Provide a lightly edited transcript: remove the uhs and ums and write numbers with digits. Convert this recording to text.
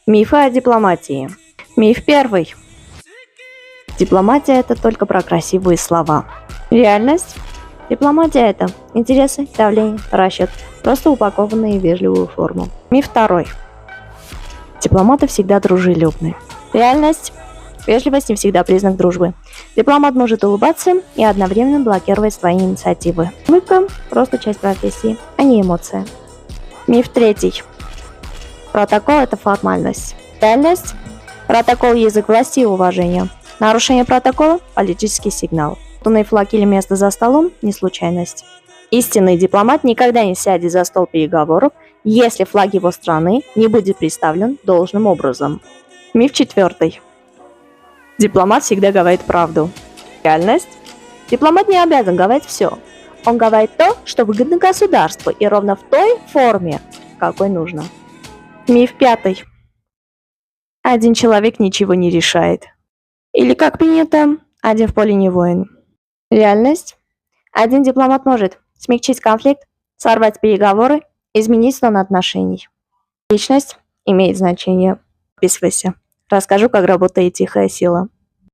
Мифы о дипломатии. Миф первый. Дипломатия – это только про красивые слова. Реальность? Дипломатия – это интересы, давление, расчет, просто упакованные в вежливую форму. Миф второй. Дипломаты всегда дружелюбны. Реальность? Вежливость не всегда признак дружбы. Дипломат может улыбаться и одновременно блокировать свои инициативы. Улыбка – просто часть профессии, а не эмоция. Миф третий. Протокол – это формальность. Реальность? Протокол – язык власти и уважения. Нарушение протокола – политический сигнал. Тунный флаг или место за столом – не случайность. Истинный дипломат никогда не сядет за стол переговоров, если флаг его страны не будет представлен должным образом. Миф четвертый. Дипломат всегда говорит правду. Реальность? Дипломат не обязан говорить все. Он говорит то, что выгодно государству, и ровно в той форме, какой нужно. Миф пятый. Один человек ничего не решает. Или, как принято, один в поле не воин. Реальность? Один дипломат может смягчить конфликт, сорвать переговоры, изменить тон отношений. Личность имеет значение. Подписывайся. Расскажу, как работает тихая сила.